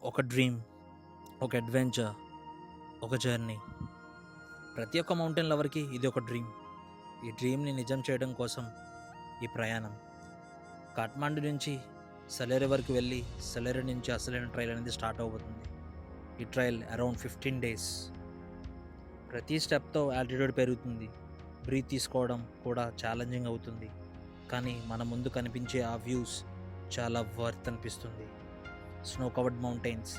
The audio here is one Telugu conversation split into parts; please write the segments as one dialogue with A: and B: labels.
A: ఒక డ్రీమ్, ఒక అడ్వెంచర్, ఒక జర్నీ. ప్రతి ఒక్క మౌంటైన్ లవర్కి ఇది ఒక డ్రీమ్. ఈ డ్రీమ్ని నిజం చేయడం కోసం ఈ ప్రయాణం కాఠ్మండు నుంచి సలేరు వరకు వెళ్ళి సలేరు నుంచి అసలైన ట్రైల్ అనేది స్టార్ట్ అవుతుంది. ఈ ట్రైల్ అరౌండ్ 15 days. ప్రతి స్టెప్తో ఆల్టిట్యూడ్ పెరుగుతుంది, బ్రీత్ తీసుకోవడం కూడా ఛాలెంజింగ్ అవుతుంది. కానీ మన ముందు కనిపించే ఆ వ్యూస్ చాలా వర్త్ అనిపిస్తుంది. Snow covered mountains,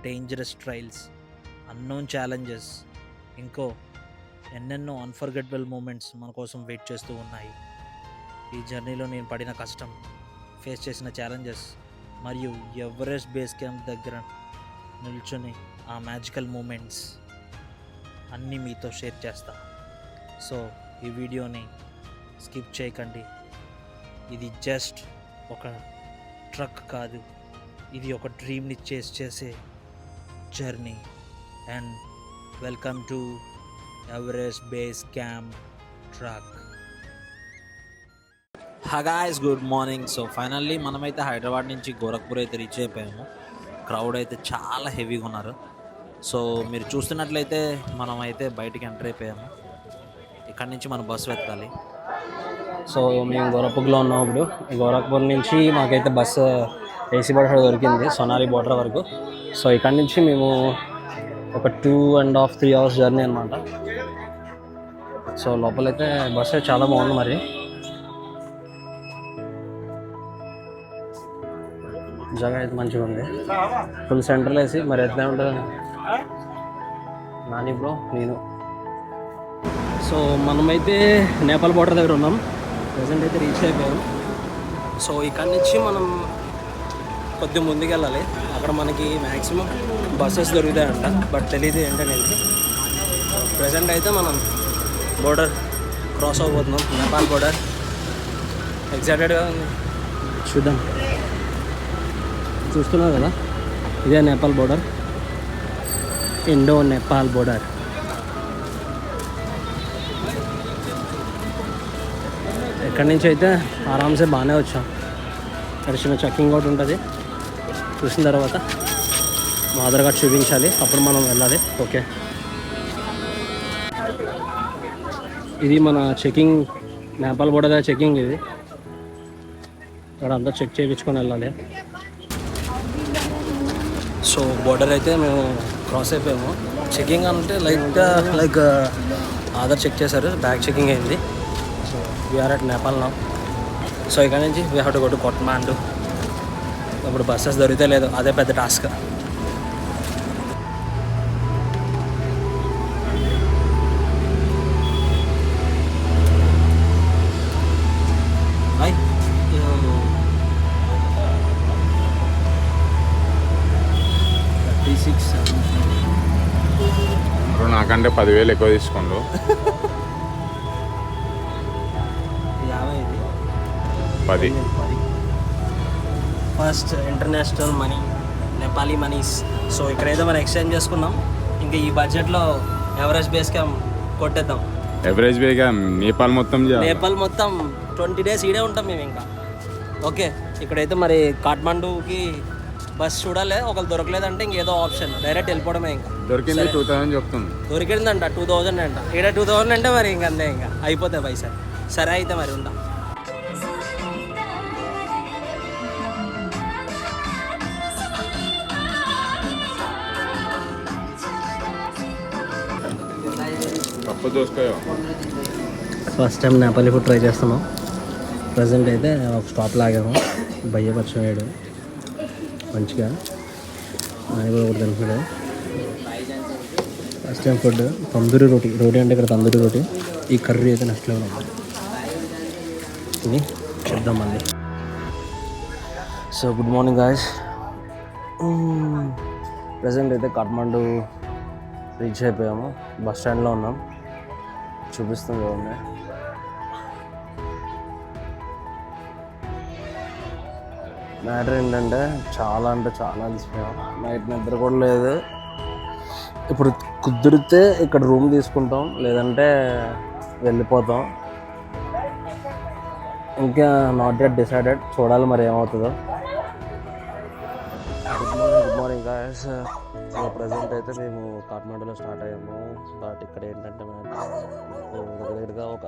A: dangerous trails, unknown challenges, ఇంకో ఎన్నెన్నో అన్ఫర్గెటబుల్ మూమెంట్స్ మన కోసం వెయిట్ చేస్తూ ఉన్నాయి. ఈ జర్నీలో నేను పడిన కష్టం, ఫేస్ చేసిన ఛాలెంజెస్ మరియు ఎవరెస్ట్ బేస్ క్యాంప్ దగ్గర నిల్చొని ఆ మ్యాజికల్ మూమెంట్స్ అన్నీ మీతో షేర్ చేస్తా. సో ఈ వీడియోని స్కిప్ చేయకండి. ఇది జస్ట్ ఒక ట్రక్ కాదు, ఇది ఒక డ్రీమ్ని చేస్ చేసే journey. And welcome to Everest base camp truck. Hi guys, good morning. So finally మనమైతే హైదరాబాద్ నుంచి గోరఖ్పూర్ అయితే రీచ్ అయిపోయాము. క్రౌడ్ అయితే చాలా హెవీగా ఉన్నారు. సో మీరు చూస్తున్నట్లయితే మనం అయితే బయటికి ఎంటర్ అయిపోయాము. ఇక్కడి నుంచి మనం బస్సు వెతకాలి.
B: సో మేము గోరఖ్పూర్లో ఉన్నాం. ఇప్పుడు గోరఖ్పూర్ నుంచి మాకైతే బస్సు ఏసీ బస్ దొరికింది సోనాలి బోర్డర్ వరకు. సో ఇక్కడి నుంచి మేము ఒక 2.5-3 hours జర్నీ అనమాట. సో లోపలైతే బస్సు చాలా బాగుంది. మరి జగ అయితే మంచిగా ఉంది, ఫుల్ సెంటర్లో వేసి మరి ఎట్లా ఉంటుంది నాని బ్రో నేను. సో మనమైతే నేపాల్ బోర్డర్ దగ్గర ఉన్నాం. ప్రజెంట్ అయితే రీచ్ అయిపోయాం. సో ఇక్కడి నుంచి మనం కొద్దిగా ముందుకు వెళ్ళాలి. అక్కడ మనకి మ్యాక్సిమం బస్సెస్ దొరుకుతాయంట, బట్ తెలియదు ఏంటనేది. ప్రజెంట్ అయితే మనం బోర్డర్ క్రాస్ అవ్వబోతున్నాం, నేపాల్ బోర్డర్. ఎగ్జైటెడ్గా చూద్దాం. చూస్తున్నారు కదా, ఇదే Nepal border, Indo Nepal border. ఇక్కడి నుంచి అయితే ఆరామ్సే బాగానే వచ్చాం. ఇక్కడ చిన్న చెక్కింగ్ ఒకటి ఉంటుంది. చూసిన తర్వాత మా ఆధార్ కార్డ్ చూపించాలి, అప్పుడు మనం వెళ్ళాలి. ఓకే, ఇది మన చెకింగ్, నేపాల్ బోర్డర్ చెకింగ్. ఇది ఇక్కడ అంతా చెక్ చేయించుకొని వెళ్ళాలి. సో బోర్డర్ అయితే మేము క్రాస్ అయిపోయాము. చెకింగ్ అంటే లైక్ ఆధార్ చెక్ చేశారు, బ్యాగ్ చెకింగ్ అయింది. So we're at Nepal now. So ఇక్కడ నుంచి we have to go to Kathmandu. ఇప్పుడు బస్సెస్ దొరికితే లేదు, అదే పెద్ద టాస్క్.
C: నాకంటే 10,000 ఎక్కువ తీసుకోండు. 10
B: first international money, Nepali monies. So ఇక్కడైతే మనం ఎక్స్చేంజ్ చేసుకున్నాం. ఇంకా ఈ బడ్జెట్లో ఎవరెస్ట్ బేస్ క్యాంప్ కొట్టేద్దాం.
C: ఎవరేజ్ బేగా నేపాల్ మొత్తం
B: 20 days ఈడే ఉంటాం మేము ఇంకా. ఓకే, ఇక్కడైతే మరి కాఠ్మండూకి బస్ చూడాలి. ఒకళ్ళు దొరకలేదంటే ఇంకేదో ఆప్షన్, డైరెక్ట్ వెళ్ళిపోవడమే. ఇంకా
C: దొరికింది 2000 చెప్తుంది.
B: దొరికిందంట 2000 అంట. ఇక్కడ 2000 అంటే మరి ఇంక అంతే, ఇంకా అయిపోతాయి పైసలు. సరే అయితే మరి ఉంటాం.
C: తప్పు చూసుకోయో.
B: First time Nepali food try చేస్తున్నాం. ప్రజెంట్ అయితే ఒక స్టాప్ లాగాము. భయ్య పరిచయం అయ్యాడు మంచిగా, ఆయన కూడా ఒకటి తింటున్నాడు. ఫస్ట్ టైం ఫుడ్ తందూరి రోటీ. రోటీ అంటే ఇక్కడ తందూరి రోటీ. ఈ కర్రీ అయితే నెక్స్ట్ లెవెల్ ఉంది. ఇది చూద్దాం మళ్ళీ. So good morning guys. Present అయితే కాఠ్మండు రీచ్ అయిపోయాము. బస్ స్టాండ్లో ఉన్నాం. చూపిస్తుంది చూడండి. మ్యాటర్ ఏంటంటే చాలా అలసిపోయాం. నైట్ నిద్ర కూడా లేదు. ఇప్పుడు కుదిరితే ఇక్కడ రూమ్ తీసుకుంటాం, లేదంటే వెళ్ళిపోతాం. ఇంకా నాట్ యెట్ డిసైడెడ్, చూడాలి మరి ఏమవుతుందో. Good morning guys. ప్రజెంట్ అయితే మేము కాఠ్మండూలో స్టార్ట్ అయ్యాము. బట్ ఇక్కడ ఏంటంటే మాకు దగ్గరగా ఒక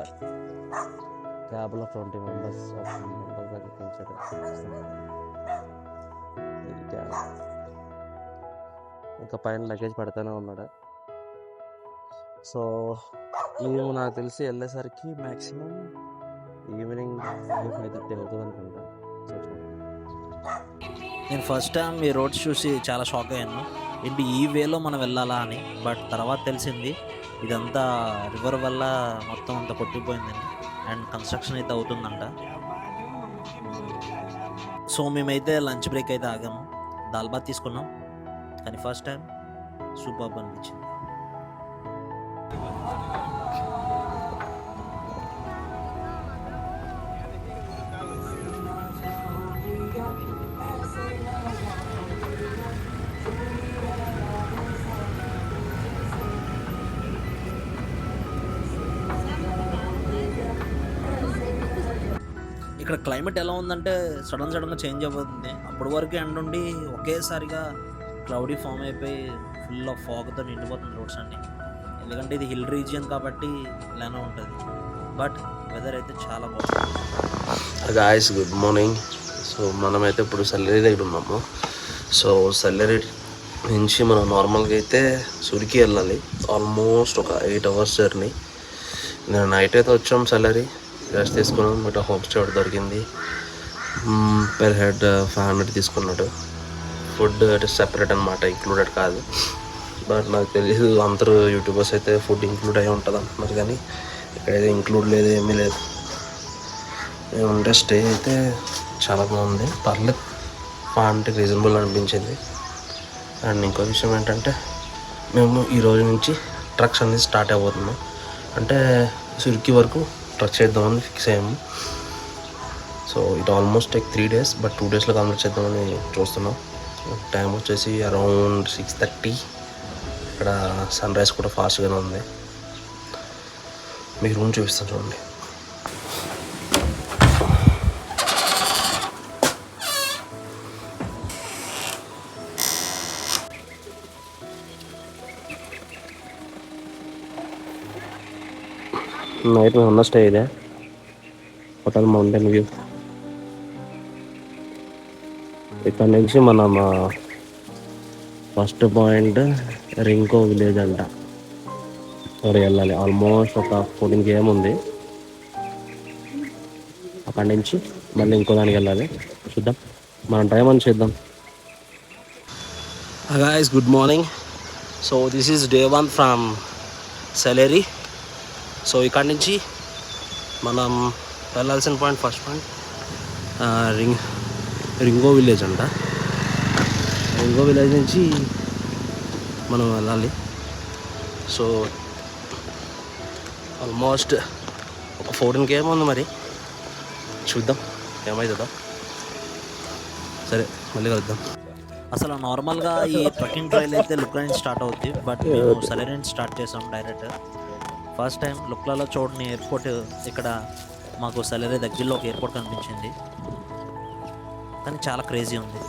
B: క్యాబ్లో 20 మెంబర్స్ కనిపించాడు. ఇంకా పైన లగేజ్ పెడతానే ఉన్నాడు. సో మేము నాకు తెలిసి వెళ్ళేసరికి మ్యాక్సిమం ఈవినింగ్ 5:30 అవుతుంది అనుకుంటా. సో
A: నేను ఫస్ట్ టైం ఈ రోడ్స్ చూసి చాలా షాక్ అయ్యాను. ఏంటి ఈ వేలో మనం వెళ్ళాలా అని. బట్ తర్వాత తెలిసింది ఇదంతా రివర్ వల్ల మొత్తం అంతా కొట్టిపోయిందని అండ్ కన్స్ట్రక్షన్ అయితే అవుతుందంట. సో మేమైతే లంచ్ బ్రేక్ అయితే ఆగాము, దాల్ బాత్ తీసుకున్నాం. కానీ ఫస్ట్ టైం సూపర్బ్ అనిపించింది. ఇక్కడ క్లైమేట్ ఎలా ఉందంటే సడన్గా చేంజ్ అయిపోతుంది. అప్పటి వరకు ఎండ ఉండి ఒకేసారిగా క్లౌడీ ఫామ్ అయిపోయి ఫుల్ ఆఫ్ ఫాగ్తో నిండిపోతుంది రోడ్స్ అన్నీ. ఎందుకంటే ఇది హిల్ రీజియన్ కాబట్టి ఇలానే ఉంటుంది. బట్ వెదర్ అయితే చాలా బాగుంది.
B: Guys good morning. సో మనమైతే ఇప్పుడు సల్లెరి దగ్గర ఉన్నాము. సో సల్లెరి నుంచి మనం నార్మల్గా అయితే సురికి వెళ్ళాలి. ఆల్మోస్ట్ ఒక 8 అవర్స్ జర్నీ. నేను నైట్ అయితే వచ్చాం సల్లెరి, రెస్ట్ తీసుకున్నాం. ఇట్లా హోమ్ స్టే ఒకటి దొరికింది. పెర్ హెడ్ 500 తీసుకున్నాడు. ఫుడ్ అంటే సెపరేట్ అనమాట, ఇంక్లూడెడ్ కాదు. బట్ నాకు తెలియదు, అందరూ యూట్యూబర్స్ అయితే ఫుడ్ ఇంక్లూడ్ అయ్యి ఉంటుంది అంటున్నారు, కానీ ఇక్కడైతే ఇంక్లూడ్ లేదు, ఏమీ లేదు. ఏమంటే స్టే అయితే చాలా బాగుంది, పర్లేదు, 500 రీజనబుల్ అనిపించింది. అండ్ ఇంకో విషయం ఏంటంటే మేము ఈరోజు నుంచి ట్రక్స్ అనేది స్టార్ట్ అయిపోతున్నాం. అంటే సుర్కి వరకు ట్రక్ చేద్దామని ఫిక్స్ అయ్యాము. So it almost take 3 days, but 2 daysలో కంప్లీట్ చేద్దామని చూస్తున్నాం. టైం వచ్చేసి అరౌండ్ 6:30. ఇక్కడ సన్ రైజ్ కూడా ఫాస్ట్గానే ఉంది. మీకు రూమ్ చూపిస్తాను చూడండి. నైట్ మేము ఉన్న స్టే ఇదే, హోటల్ మౌంటైన్ వ్యూ. ఇక్కడ నుంచి మనం ఫస్ట్ పాయింట్ రింకో విలేజ్ అంట, అక్కడ వెళ్ళాలి. ఆల్మోస్ట్ ఒక 14 km ఉంది. అక్కడి నుంచి మళ్ళీ ఇంకో దానికి వెళ్ళాలి. చూద్దాం, మనం టైం అని చేద్దాం. Guys good morning. So this is day 1 from Saleri. So ఇక్కడి నుంచి మనం వెళ్ళాల్సిన point, first point Ringmo village అంట. రింగో విలేజ్ నుంచి మనం వెళ్ళాలి. సో ఆల్మోస్ట్ ఒక 14 km ఉంది. మరి చూద్దాం ఏమవుతుందో. సరే, మళ్ళీ కలుద్దాం.
A: అసలు నార్మల్గా ఈ ట్రెక్కింగ్ ట్రైల్ అయితే లుక్లా నుంచి స్టార్ట్ అవుద్ది, బట్ మేము సలేరి నుంచి స్టార్ట్ చేసాం డైరెక్ట్. ఫస్ట్ టైం లుక్లలో చూడని ఎయిర్పోర్ట్ ఇక్కడ మాకు సలేరి దగ్గరలో ఒక ఎయిర్పోర్ట్ కనిపించింది, కానీ చాలా క్రేజీ ఉంది.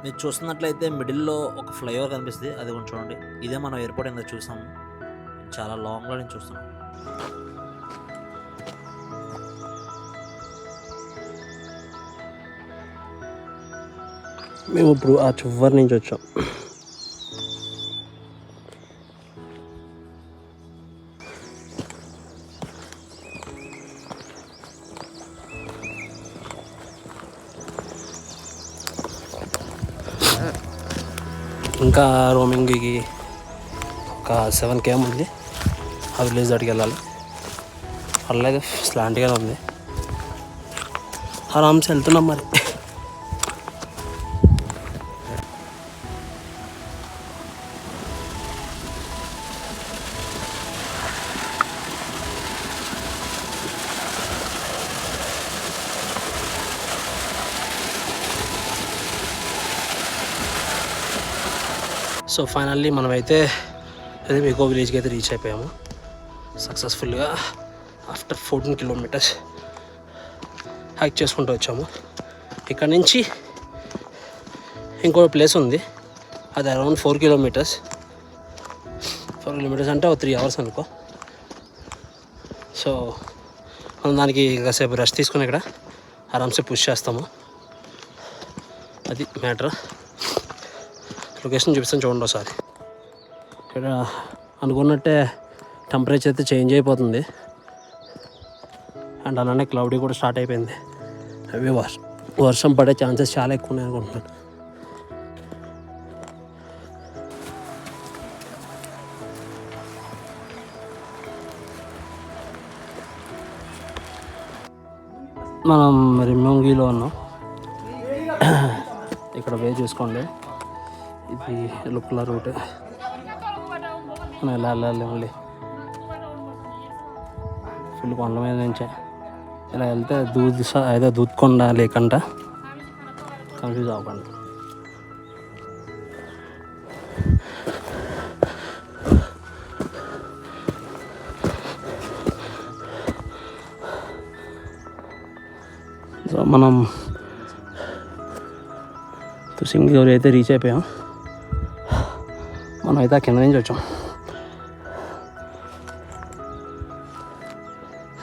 A: మీరు చూస్తున్నట్లయితే మిడిల్లో ఒక ఫ్లైఓవర్ కనిపిస్తుంది, అది కొంచెం చూడండి. ఇదే మనం ఎయిర్పోర్ట్ ఎంత చూసాము, చాలా లాంగ్లో నేను చూస్తున్నాం.
B: మేము ఇప్పుడు ఆ చివరి నుంచి వచ్చాం. ఇంకా రోమింగ్కి ఒక 7 km ఉంది. ఆ విలేజ్ దాటికి వెళ్ళాలి. అలాగే స్లాంట్గానే ఉంది, ఆరామ్స్ వెళ్తున్నాం. మరి సో ఫైనల్లీ మనమైతే అదే ఎకో విలేజ్కి అయితే రీచ్ అయిపోయాము సక్సెస్ఫుల్గా. ఆఫ్టర్ 14 కిలోమీటర్స్ హైక్ చేసుకుంటూ వచ్చాము. ఇక్కడ నుంచి ఇంకో ప్లేస్ ఉంది, అది అరౌండ్ 4 కిలోమీటర్స్. 4 కిలోమీటర్స్ అంటే ఒక 3 అవర్స్ అనుకో. సో మనం దానికి కాసేపు రెస్ట్ తీసుకుని ఇక్కడ ఆరామ్సే పుష్ చేస్తాము. అది మ్యాటర్. లొకేషన్ చూపిస్తాను చూడండి ఒకసారి. ఇక్కడ అనుకున్నట్టే టెంపరేచర్ అయితే చేంజ్ అయిపోతుంది అండ్ అలానే క్లౌడీ కూడా స్టార్ట్ అయిపోయింది. అవి వర్షం పడే ఛాన్సెస్ చాలా ఎక్కువ ఉన్నాయి అనుకుంటున్నాను. మనం రిమ్మంగిలో ఉన్నాం. ఇక్కడ వే చూసుకోండి, ఇది లుక్ల రూట్. మనం ఎలా వెళ్ళాలి మళ్ళీ ఫుల్ కొండ మీద నుంచే ఇలా వెళ్తే ఏదో దూద్కొండ లేకంట, కన్ఫ్యూజ్ అవ్వకండి. సో మనం తుసింగూరు అయితే రీచ్ అయిపోయాం. మనం అయితే ఆ కింద నుంచి వచ్చాం.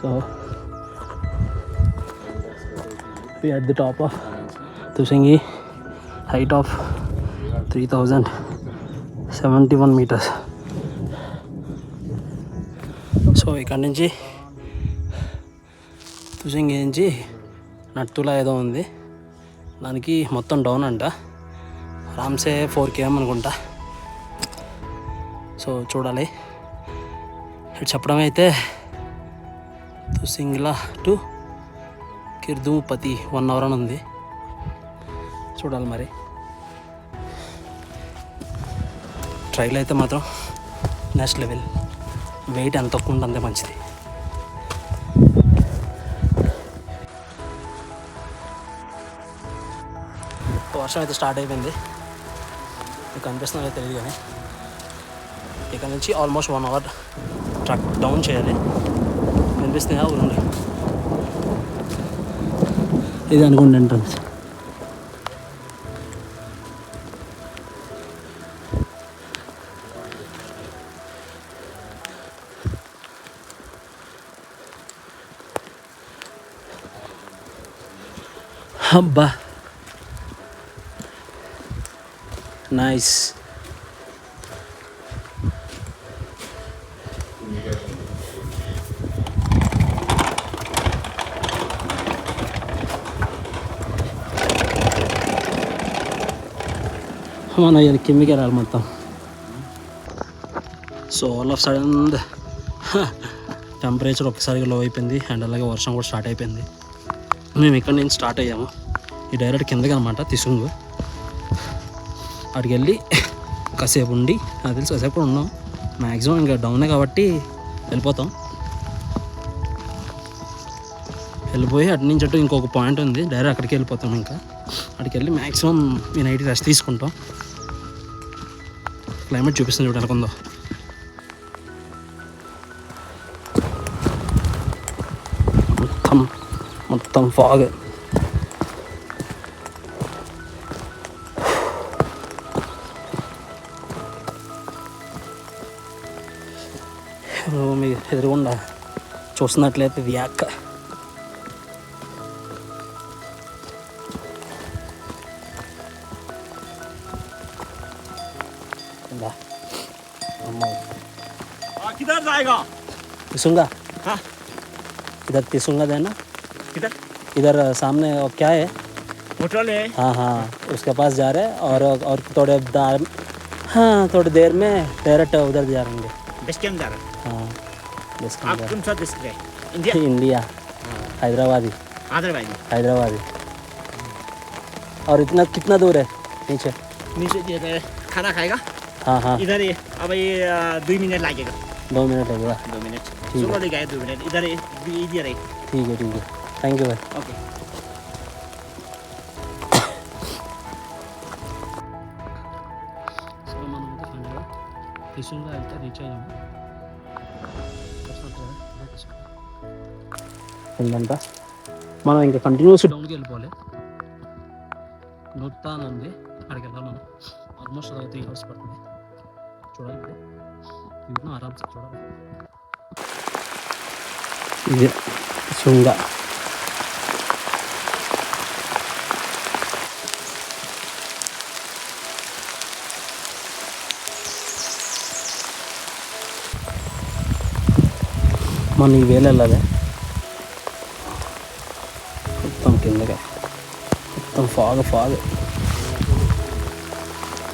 B: So we at the top of Tusingi, height of 3071 meters. So ఇక్కడ నుంచి తుసింగి నుంచి నట్టులా ఏదో ఉంది, దానికి మొత్తం డౌన్ అంట. ఆరామ్సే 4 km అనుకుంటా. సో చూడాలి. ఇటు చెప్పడం అయితే తుసింగిలా టు కిర్దుపతి 1 hour అని ఉంది. చూడాలి మరి. ట్రైల్ అయితే మాత్రం నెక్స్ట్ లెవెల్. వెయిట్ ఎంత తక్కువ ఉంటే అంతే మంచిది. వర్షం అయితే స్టార్ట్ అయిపోయింది, మీకు కనిపిస్తుందో తెలియదు కానీ ఇక్కడ నుంచి ఆల్మోస్ట్ 1 hour ట్రక్ డౌన్ చేయాలి. కనిపిస్తుందా ఊరండి? ఇది అనుకోండి ఎంట్రన్స్. అబ్బా నైస్. మన కిందకి వెళ్ళాలి మొత్తం. So all of sudden temperature ఒక్కసారిగా లో అయిపోయింది అండ్ అలాగే వర్షం కూడా స్టార్ట్ అయిపోయింది. మేము ఇక్కడ నుంచి స్టార్ట్ అయ్యాము, ఈ డైరెక్ట్ కిందకి అనమాట తిసుంగు. అక్కడికి వెళ్ళి కాసేపు ఉండి, నాకు తెలిసి కాసేపు కూడా ఉన్నాం. మ్యాక్సిమం ఇంకా డౌనే కాబట్టి వెళ్ళిపోతాం. వెళ్ళిపోయి అటు నుంచి అటు ఇంకొక పాయింట్ ఉంది, డైరెక్ట్ అక్కడికి వెళ్ళిపోతాం. ఇంకా అక్కడికి వెళ్ళి మ్యాక్సిమం ఈ నైట్ రెస్ట్ తీసుకుంటాం. క్లైమేట్ చూపిస్తుంది చూడ అనుకుందో. మొత్తం ఫాగ్. మీకు ఎదురుగుండా చూస్తున్నట్లయితే ఇది యాక్.
D: किधर जाएगा?
B: तिसुंगा?
D: हाँ।
B: इधर तिसुंगा देना।
D: किधर?
B: इधर सामने और क्या है?
D: होटल है।
B: हाँ हाँ, उसके पास जा रहे हैं और थोड़े थोड़ी देर में डायरेक्ट उधर जा रहेंगे।
D: देश के अंदर?
B: हाँ देश के
D: आप
B: अंदर।
D: कौन सा देश के? इंडिया?
B: इंडिया, हैदराबादी। हैदराबादी। और इतना कितना दूर है नीचे?
D: नीचे खाना खाएगा?
B: हाँ हाँ,
D: इधर ही अब ये 2 मिनट लगेगा।
B: 2 मिनट लगेगा।
D: 2 मिनट
B: ठीक
D: सुबह
B: है।
D: गए 2 मिनट इधर है।
B: ठीक है थैंक यू भाई.
D: ओके.
B: సో మనం త్రిశూల్గా అయితే రీచ్ అయ్యాము. ఏంటంట మనం ఇంకా కంటిన్యూస్ డౌన్కి వెళ్ళిపోవాలి. నూతా అని ఉంది, అక్కడికి వెళ్ళాలి మనం. ఆల్మోస్ట్ 3 hours పడుతుంది. చూడాలి ఇప్పుడు ఆరామ్సే చూడాలి. ఇది శృంగ. మనం ఈ వేలు వెళ్ళాలి మొత్తం కిందగా, మొత్తం ఫాగ్.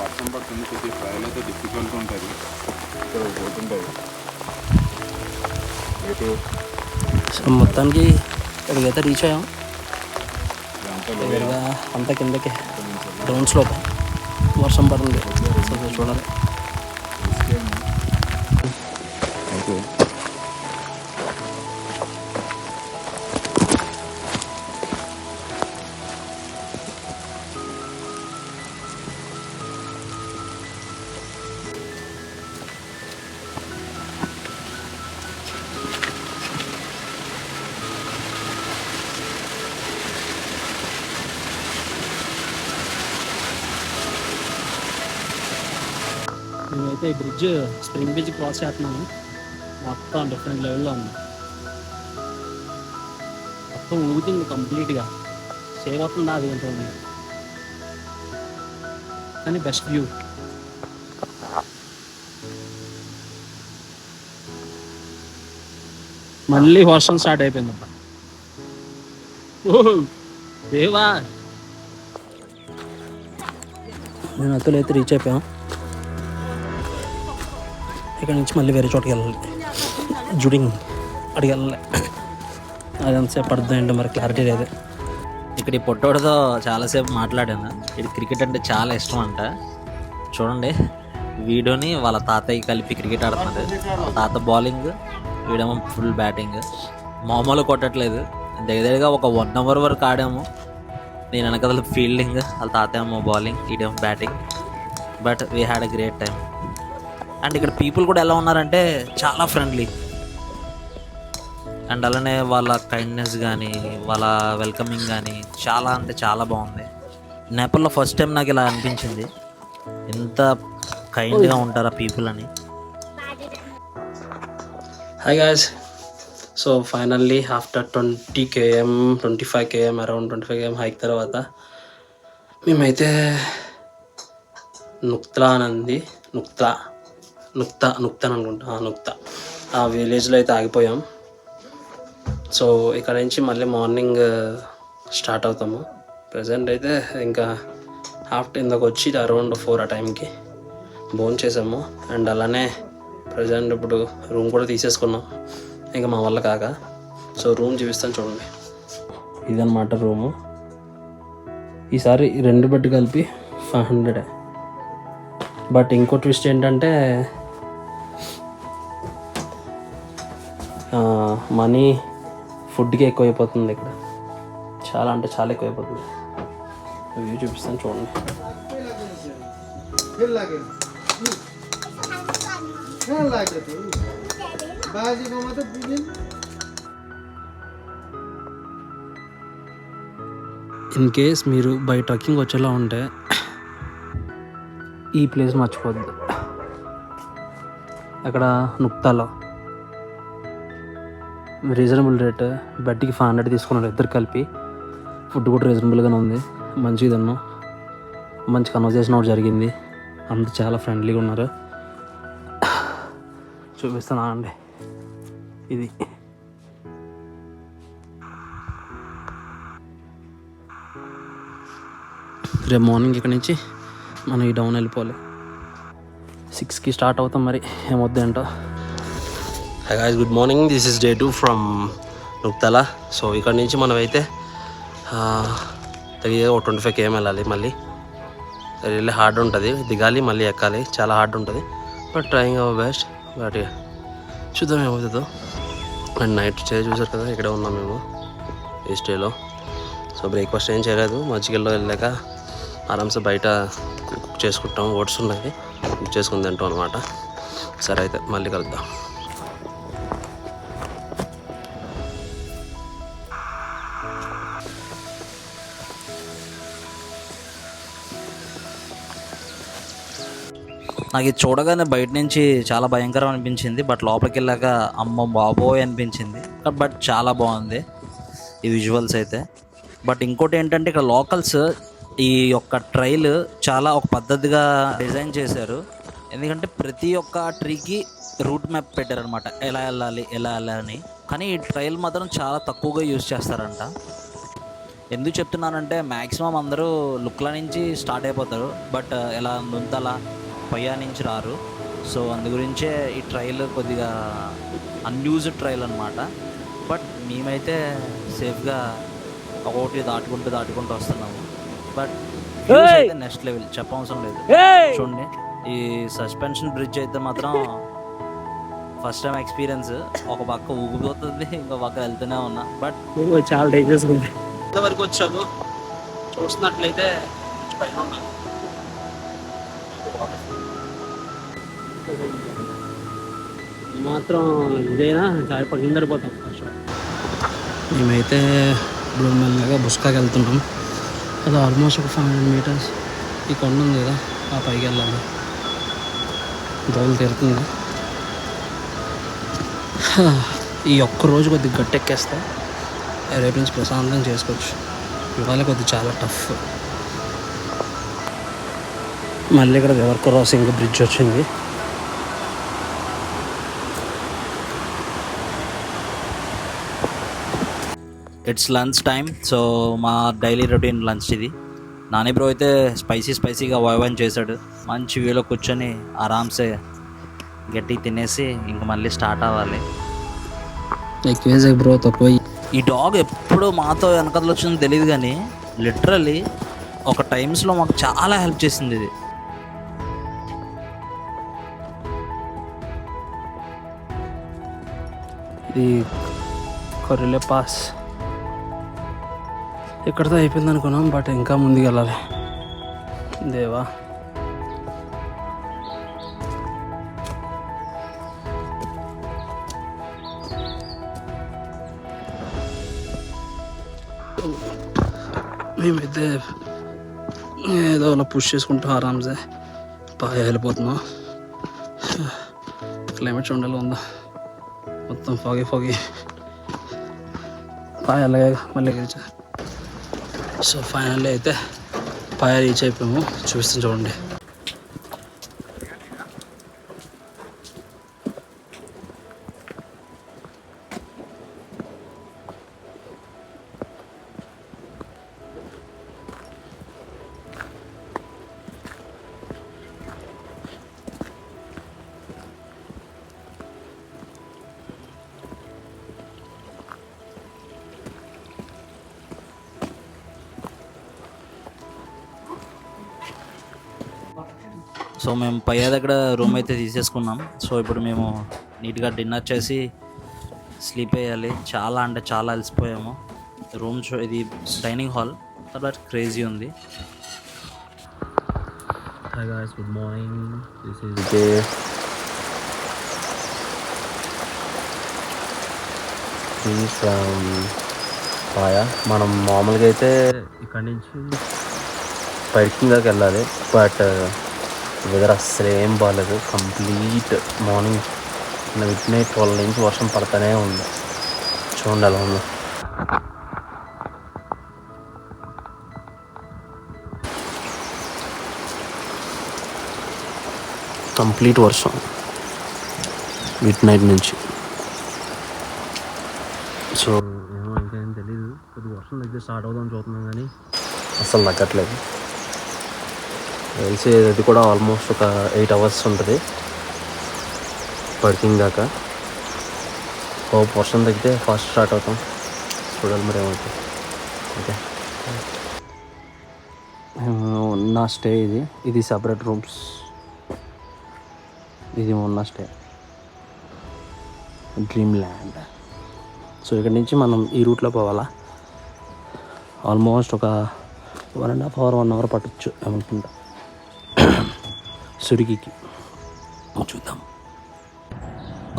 C: వర్షం పడుతుంది, కొద్దిగా ట్రైల్ అయితే డిఫికల్ట్ ఉంటుంది. ఇక్కడ పోతుంటుంది.
B: సో మొత్తానికి ఇక్కడికైతే రీచ్ అయ్యాం. దగ్గరగా అంత కిందకి డౌన్ స్లోప్ వర్షం పడుతుంది. సో చూడాలి. మేమైతే ఈ బ్రిడ్జ్ స్ప్రింగ్ బ్రిడ్జ్ క్రాస్ చేస్తున్నాము. మొత్తం డిఫరెంట్ లెవెల్లో ఉంది. మొత్తం ఊగుతుంది కంప్లీట్గా. సేవ్ అవుతుంది అది ఉంటుంది, కానీ బెస్ట్ వ్యూ. మళ్ళీ వర్షం స్టార్ట్ అయిపోయిందప్ప. దేవా మేము అతలు అయితే రీచ్ అయిపోయాం. ఇక్కడ నుంచి మళ్ళీ వేరే చోటుకి వెళ్ళాలి. జుడింగ్ అడిగి వెళ్ళాలి. అది ఎంతసేపు పడుతుంది అంటే మరి క్లారిటీ లేదు.
A: ఇక్కడ ఈ పొట్టోడితో చాలాసేపు మాట్లాడాను. ఇది క్రికెట్ అంటే చాలా ఇష్టం అంట. చూడండి, వీడియోని వాళ్ళ తాతయ్య కలిపి క్రికెట్ ఆడుతున్నాడు. వాళ్ళ తాత బౌలింగ్, వీడేమో ఫుల్ బ్యాటింగ్. మామూలు కొట్టట్లేదు. దగ్గరగా ఒక 1 hour వరకు ఆడాము. నేను వెనకదల ఫీల్డింగ్, వాళ్ళ తాతయ్య ఏమో బౌలింగ్, వీడేమో batting. But we had a great time. And ఇక్కడ పీపుల్ కూడా ఎలా ఉన్నారంటే చాలా ఫ్రెండ్లీ. అండ్ అలానే వాళ్ళ కైండ్నెస్ కానీ, వాళ్ళ వెల్కమింగ్ కానీ చాలా అంటే చాలా బాగుంది. నేపాల్లో ఫస్ట్ టైం నాకు ఇలా అనిపించింది, ఎంత కైండ్గా ఉంటారా పీపుల్ అని.
B: Hi guys. So finally after 20 km 25 km around 25 km hike తర్వాత మేమైతే నుక్తా అని ఉంది, నుక్తా అనుకుంటా, నుక్తా ఆ విలేజ్లో అయితే ఆగిపోయాం. సో ఇక్కడ నుంచి మళ్ళీ మార్నింగ్ స్టార్ట్ అవుతాము. ప్రజెంట్ అయితే ఇంకా ఆఫ్టర్ ఇందాక వచ్చి అరౌండ్ 4 ఆ టైంకి భోజనం చేసాము. అండ్ అలానే ప్రజెంట్ ఇప్పుడు రూమ్ కూడా తీసేసుకున్నాం ఇంకా మా వల్ల కాక. సో రూమ్ చూపిస్తాను చూడండి. ఇదన్నమాట రూము. ఈసారి 2 బెడ్ కలిపి 500. బట్ ఇంకో ట్విస్ట్ ఏంటంటే మనీ ఫుడ్కి ఎక్కువైపోతుంది ఇక్కడ. చాలా అంటే చాలా ఎక్కువైపోతుంది. వ్యూ చూపిస్తాను చూడండి. ఇన్ కేస్ మీరు బై ట్రక్కింగ్ వచ్చేలా ఉంటే ఈ ప్లేస్ మర్చిపోద్దు. అక్కడ నుక్తాలో రీజనబుల్ రేట్, బెడ్కి 500 తీసుకున్నారు ఇద్దరు కలిపి. ఫుడ్ కూడా రీజనబుల్గానే ఉంది, మంచిగా తిన్నాం. మంచి కన్వర్జేషన్ ఒకటి జరిగింది. అందరూ చాలా ఫ్రెండ్లీగా ఉన్నారు. చూపిస్తాను అండి. ఇది రేపు మార్నింగ్ ఇక్కడ నుంచి మనం ఈ డౌన్ వెళ్ళిపోవాలి. 6కి స్టార్ట్ అవుతాం. మరి ఏమొద్దు ఏంటో. Hi guys, good morning. This is day 2 from Nunthala. So ఇక్కడ నుంచి మనం అయితే తగిన 25 km వెళ్ళాలి. మళ్ళీ రియల్లీ హార్డ్ ఉంటుంది, దిగాలి మళ్ళీ ఎక్కాలి, చాలా హార్డ్ ఉంటుంది. But trying our best. But చూద్దాం ఏమవుతుందో. అండ్ నైట్ స్టే చూసారు కదా, ఇక్కడే ఉన్నాం మేము ఈ స్టేలో. సో బ్రేక్ఫాస్ట్ ఏం చేయలేదు. మజ్జిగల్లో వెళ్ళాక ఆరామ్సే బయట కుక్ చేసుకుంటాం. ఓట్స్ ఉన్నాయి, కుక్ చేసుకుని తింటాం అనమాట. సరే అయితే మళ్ళీ కలుద్దాం.
A: నాకు ఇది చూడగానే బయట నుంచి చాలా భయంకరం అనిపించింది, బట్ లోపలికి వెళ్ళాక అమ్మ బాబోయ్ అనిపించింది. బట్ చాలా బాగుంది ఈ విజువల్స్ అయితే. బట్ ఇంకోటి ఏంటంటే ఇక్కడ లోకల్స్ ఈ యొక్క ట్రైల్ చాలా ఒక పద్ధతిగా డిజైన్ చేశారు. ఎందుకంటే ప్రతి ఒక్క ట్రీకి రూట్ మ్యాప్ పెట్టారనమాట, ఎలా వెళ్ళాలి అని. కానీ ఈ ట్రైల్ మాత్రం చాలా తక్కువగా యూజ్ చేస్తారంట. ఎందుకు చెప్తున్నానంటే మ్యాక్సిమం అందరూ లుక్ల నుంచి స్టార్ట్ అయిపోతారు, బట్ ఎలా నుంతలా పయ్యా నుంచి రారు. సో అందు గురించే ఈ ట్రైల్ కొద్దిగా అన్యూజ్డ్ ట్రైల్ అనమాట. బట్ మేమైతే సేఫ్గా ఒకటి దాటుకుంటూ వస్తున్నాము. బట్ అయితే నెక్స్ట్ లెవెల్, చెప్పవసరం లేదు. చూడండి ఈ సస్పెన్షన్ బ్రిడ్జ్ అయితే మాత్రం ఫస్ట్ టైం ఎక్స్పీరియన్స్. ఒక పక్క ఊగిపోతుంది, ఇంకో పక్క వెళ్తూనే ఉన్నా. బట్
B: చాలా డేంజరస్ ఉంది. ఇంతవరకు వచ్చాము, చూసినట్లయితే మాత్రం ఇదైనా చాలా పడిపోతాం. మేమైతే ఇప్పుడు మెల్లగా బుస్కాకి వెళ్తున్నాం. అది ఆల్మోస్ట్ ఒక 500 మీటర్స్. ఈ కొండ ఉంది కదా, ఆ పైకి వెళ్ళాలి. దోలు తీరుతుంది. ఈ ఒక్క రోజు కొద్దిగా గట్టెక్కేస్తే రేపు నుంచి ప్రశాంతంగా చేసుకోవచ్చు. ఇవాళ కొద్దిగా చాలా టఫ్. మళ్ళీ ఇక్కడ రివర్ క్రాసింగ్ బ్రిడ్జ్ వచ్చింది.
A: It's lunch time. సో మా డైలీ రొటీన్ లంచ్ ఇది. నాని బ్రో అయితే స్పైసీగా వైవన్ చేశాడు. మంచి వ్యూలో కూర్చొని ఆరామ్సే గట్టి తినేసి ఇంక మళ్ళీ స్టార్ట్ అవ్వాలి.
B: బ్రో తక్కువ.
A: ఈ డాగ్ ఎప్పుడు మాతో వెనకదలు వచ్చిందో తెలియదు, కానీ లిటరల్లీ ఒక టైమ్స్లో మాకు చాలా హెల్ప్ చేసింది ఇది.
B: ఇది కొర్రెలే పాస్ ఇక్కడితో అయిపోయింది అనుకున్నాం, బట్ ఇంకా ముందుకు వెళ్ళాలి. దేవా మేమైతే ఏదో అలా పుష్ చేసుకుంటూ ఆరామ్సే బాగా వెళ్ళిపోతున్నాం. క్లైమేట్ చూడాలి ఉందా, మొత్తం ఫాగీ పాయ అలాగే మళ్ళీ గెలిచా. సో ఫైనల్లీ అయితే పాయ రీచ్ అయిపోయాము. చూపిస్తాను చూడండి.
A: సో మేము పయ్య దగ్గర రూమ్ అయితే తీసేసుకున్నాం. సో ఇప్పుడు మేము నీట్గా డిన్నర్ చేసి స్లీప్ వేయాలి. చాలా అంటే చాలా అలసిపోయాము. రూమ్ ఇది డైనింగ్ హాల్, బట్ క్రేజీ ఉంది.
B: Hi guys, good morning. This is
C: day from Paiya. మనం మామూలుగా అయితే
B: ఇక్కడ నుంచి
C: బైకింగ్ దాకా వెళ్ళాలి, బట్ వెదర్ అస్సలు ఏం బాగాలేదు. కంప్లీట్ మార్నింగ్ మిడ్నైట్ 12 నుంచి వర్షం పడతానే ఉంది. చూడండి అలా ఉంది. కంప్లీట్ వర్షం మిడ్నైట్ నుంచి. సో
B: ఏమో ఇంకేం తెలీదు. కొద్దిగా వర్షం దగ్గర స్టార్ట్ అవుదాం చూస్తున్నాం, కానీ
C: అసలు తగ్గట్లేదు. తెలిసి అది కూడా ఆల్మోస్ట్ ఒక 8 అవర్స్ ఉంటుంది బైకింగ్ దాకా. హోప్ వర్షం తగ్గితే ఫాస్ట్ స్టార్ట్ అవుతాం. చూడాలి మరి ఏమవుతుంది. ఓకే, ఉన్న స్టే ఇది సపరేట్ రూమ్స్. ఇది ఉన్న స్టే డ్రీమ్ ల్యాండ్. సో ఇక్కడ నుంచి మనం ఈ రూట్లో పోవాలా. ఆల్మోస్ట్ ఒక 1.5 అవర్ 1 అవర్ పట్టచ్చు అనుకుంటా సుడికి. చూద్దాం.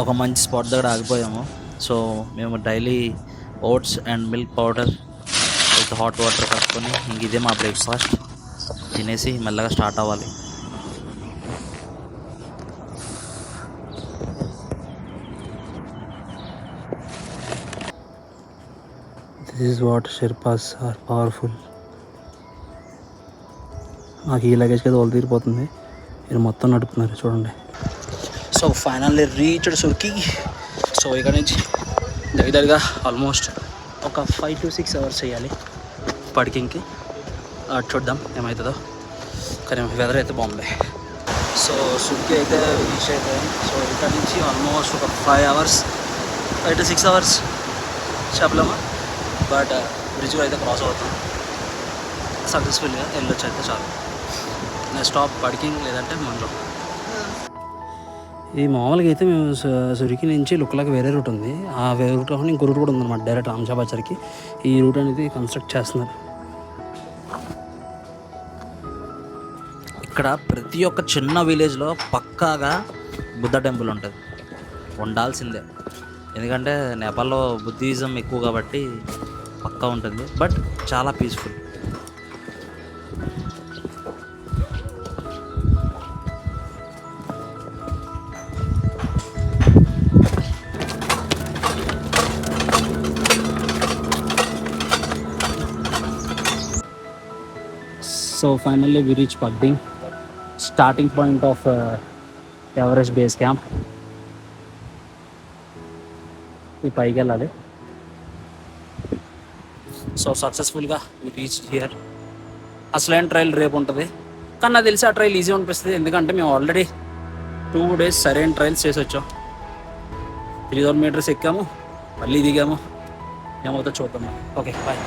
A: ఒక మంచి స్పాట్ దగ్గర ఆగిపోయాము. సో మేము daily oats and milk powder with hot water కలుపుకొని ఇంక ఇదే మా బ్రేక్ఫాస్ట్ తినేసి మెల్లగా స్టార్ట్ అవ్వాలి.
B: This is what Sherpas are powerful. నాకు ఈ లగేజ్కి అయితే వాళ్ళు తీరిపోతుంది. మీరు మొత్తం నడుపుతున్నారు చూడండి. So finally reached Surke. So ఇక్కడ నుంచి దగ్గరగా ఆల్మోస్ట్ ఒక 5 to 6 hours చేయాలి పడికింగ్కి. చూద్దాం ఏమవుతుందో, కానీ వెదర్ అయితే బాగుంది. సో సుర్కి అయితే రీచ్ అయిపోయాం. సో ఇక్కడ నుంచి ఆల్మోస్ట్ ఒక 5 to 6 hours చెప్పలేమా, బట్ బ్రిడ్జ్ అయితే క్రాస్ అవుతాం. సక్సెస్ఫుల్గా వెళ్ళొచ్చు అయితే చాలు. స్టాప్ పడికింగ్ లేదంటే మండ్లో. ఈ మామూలుగా అయితే మేము సురికి నుంచి లుక్లాగా వేరే రూట్ ఉంది. ఆ వేరే రూట్ కాకుండా ఇంకో రూట్ కూడా ఉందన్నమాట, డైరెక్ట్ రామచాబాచర్కి. ఈ రూట్ అనేది కన్స్ట్రక్ట్ చేస్తున్నారు.
A: ఇక్కడ ప్రతి ఒక్క చిన్న విలేజ్లో పక్కాగా బుద్ధ టెంపుల్ ఉంటుంది, ఉండాల్సిందే. ఎందుకంటే నేపాల్లో బుద్ధిజం ఎక్కువ కాబట్టి పక్కా ఉంటుంది, బట్ చాలా peaceful.
B: So finally we reach Phakding, starting point of Everest base camp. ఈ పైకి వెళ్ళాలి. సో సక్సెస్ఫుల్గా వి రీచ్ హియర్. అసలైన ట్రైల్ రేపు ఉంటుంది, కానీ నాకు తెలిసి ఆ ట్రైల్ ఈజీ అనిపిస్తుంది. ఎందుకంటే మేము ఆల్రెడీ 2 days సరైన ట్రైల్స్ చేసి వచ్చాం. 3000 meters ఎక్కాము, మళ్ళీ దిగాము. ఏమవుతుందో చూద్దాం. Okay bye.